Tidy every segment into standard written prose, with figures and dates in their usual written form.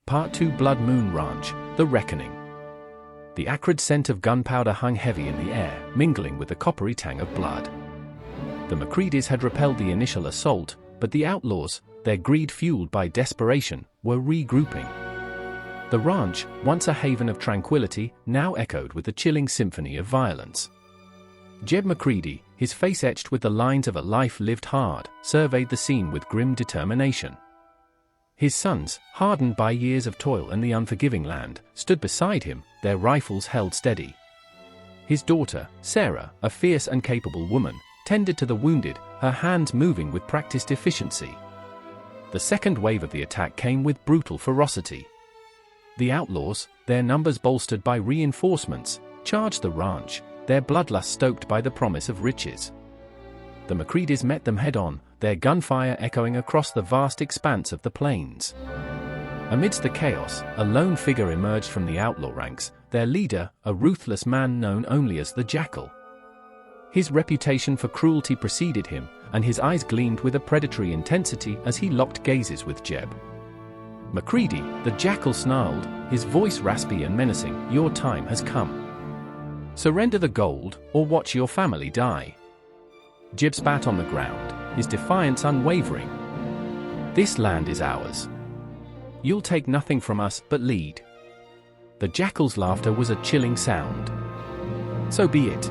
Part 2 Blood Moon Ranch, The Reckoning. The acrid scent of gunpowder hung heavy in the air, mingling with the coppery tang of blood. The McCreadys had repelled the initial assault, but the outlaws, their greed fueled by desperation, were regrouping. The ranch, once a haven of tranquility, now echoed with the chilling symphony of violence. Jeb McCready, his face etched with the lines of a life lived hard, surveyed the scene with grim determination. His sons, hardened by years of toil and the unforgiving land, stood beside him, their rifles held steady. His daughter, Sarah, a fierce and capable woman, tended to the wounded, her hands moving with practiced efficiency. The second wave of the attack came with brutal ferocity. The outlaws, their numbers bolstered by reinforcements, charged the ranch, their bloodlust stoked by the promise of riches. The McCreadys met them head-on, their gunfire echoing across the vast expanse of the plains. Amidst the chaos, a lone figure emerged from the outlaw ranks, their leader, a ruthless man known only as the Jackal. His reputation for cruelty preceded him, and his eyes gleamed with a predatory intensity as he locked gazes with Jeb. "McCready," the Jackal snarled, his voice raspy and menacing, "your time has come. Surrender the gold, or watch your family die." Jeb spat on the ground, his defiance unwavering. "This land is ours. You'll take nothing from us but lead." The Jackal's laughter was a chilling sound. "So be it."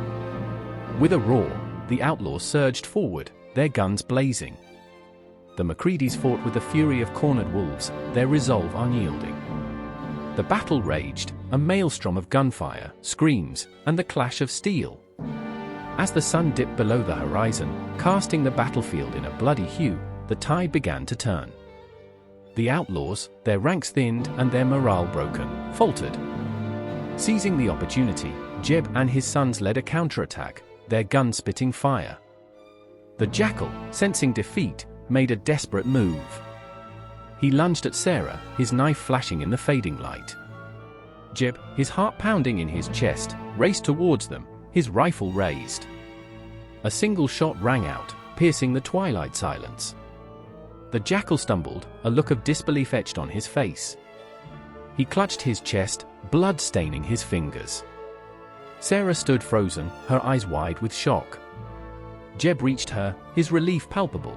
With a roar, the outlaws surged forward, their guns blazing. The McCreadys fought with the fury of cornered wolves, their resolve unyielding. The battle raged, a maelstrom of gunfire, screams, and the clash of steel. As the sun dipped below the horizon, casting the battlefield in a bloody hue, the tide began to turn. The outlaws, their ranks thinned and their morale broken, faltered. Seizing the opportunity, Jeb and his sons led a counterattack, their guns spitting fire. The Jackal, sensing defeat, made a desperate move. He lunged at Sarah, his knife flashing in the fading light. Jeb, his heart pounding in his chest, raced towards them, his rifle raised. A single shot rang out, piercing the twilight silence. The Jackal stumbled, a look of disbelief etched on his face. He clutched his chest, blood staining his fingers. Sarah stood frozen, her eyes wide with shock. Jeb reached her, his relief palpable.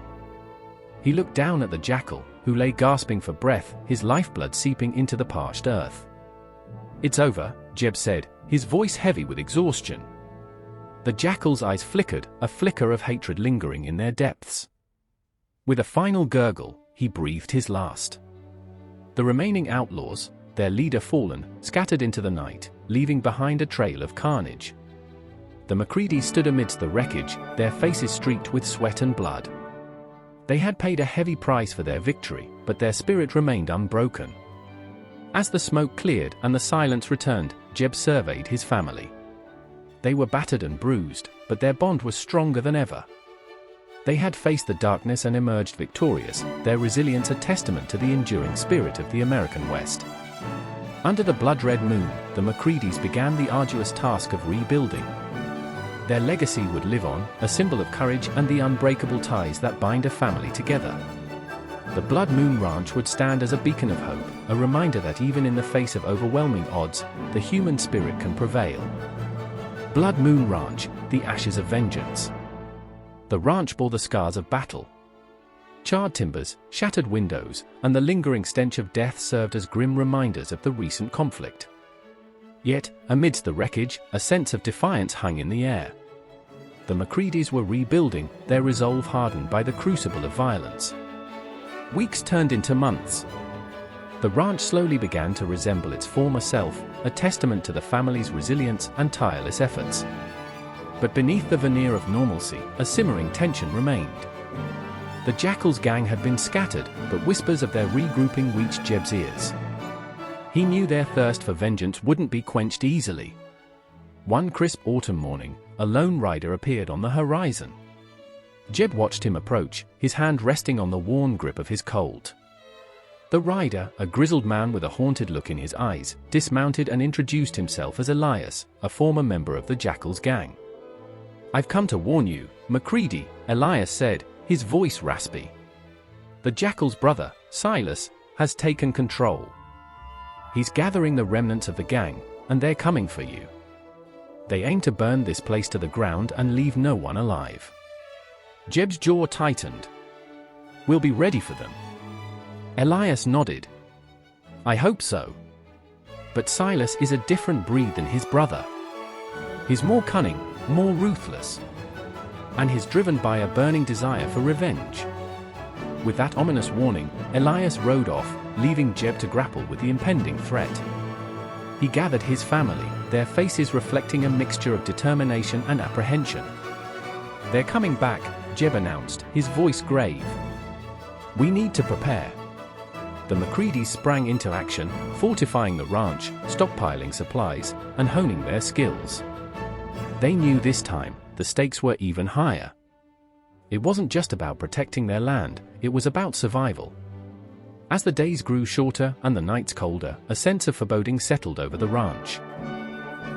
He looked down at the Jackal, who lay gasping for breath, his lifeblood seeping into the parched earth. "It's over," Jeb said, his voice heavy with exhaustion. The Jackal's eyes flickered, a flicker of hatred lingering in their depths. With a final gurgle, he breathed his last. The remaining outlaws, their leader fallen, scattered into the night, leaving behind a trail of carnage. The McCreadys stood amidst the wreckage, their faces streaked with sweat and blood. They had paid a heavy price for their victory, but their spirit remained unbroken. As the smoke cleared and the silence returned, Jeb surveyed his family. They were battered and bruised, but their bond was stronger than ever. They had faced the darkness and emerged victorious, their resilience a testament to the enduring spirit of the American West. Under the blood-red moon, the McCreadys began the arduous task of rebuilding. Their legacy would live on, a symbol of courage and the unbreakable ties that bind a family together. The Blood Moon Ranch would stand as a beacon of hope, a reminder that even in the face of overwhelming odds, the human spirit can prevail. Blood Moon Ranch, the ashes of vengeance. The ranch bore the scars of battle. Charred timbers, shattered windows, and the lingering stench of death served as grim reminders of the recent conflict. Yet, amidst the wreckage, a sense of defiance hung in the air. The McCreadys were rebuilding, their resolve hardened by the crucible of violence. Weeks turned into months. The ranch slowly began to resemble its former self, a testament to the family's resilience and tireless efforts. But beneath the veneer of normalcy, a simmering tension remained. The Jackal's gang had been scattered, but whispers of their regrouping reached Jeb's ears. He knew their thirst for vengeance wouldn't be quenched easily. One crisp autumn morning, a lone rider appeared on the horizon. Jeb watched him approach, his hand resting on the worn grip of his Colt. The rider, a grizzled man with a haunted look in his eyes, dismounted and introduced himself as Elias, a former member of the Jackal's gang. "I've come to warn you, McCready," Elias said, his voice raspy. "The Jackal's brother, Silas, has taken control. He's gathering the remnants of the gang, and they're coming for you. They aim to burn this place to the ground and leave no one alive." Jeb's jaw tightened. "We'll be ready for them." Elias nodded. "I hope so. But Silas is a different breed than his brother. He's more cunning, more ruthless. And he's driven by a burning desire for revenge." With that ominous warning, Elias rode off, leaving Jeb to grapple with the impending threat. He gathered his family, their faces reflecting a mixture of determination and apprehension. "They're coming back," Jeb announced, his voice grave. "We need to prepare." The McCreadys sprang into action, fortifying the ranch, stockpiling supplies, and honing their skills. They knew this time, the stakes were even higher. It wasn't just about protecting their land, it was about survival. As the days grew shorter and the nights colder, a sense of foreboding settled over the ranch.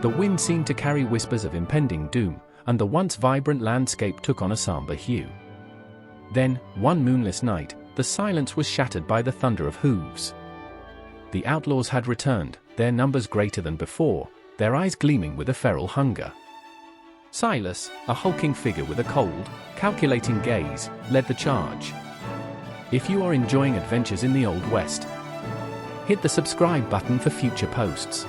The wind seemed to carry whispers of impending doom, and the once vibrant landscape took on a somber hue. Then, one moonless night, the silence was shattered by the thunder of hooves. The outlaws had returned, their numbers greater than before, their eyes gleaming with a feral hunger. Silas, a hulking figure with a cold, calculating gaze, led the charge. If you are enjoying adventures in the Old West, hit the subscribe button for future posts.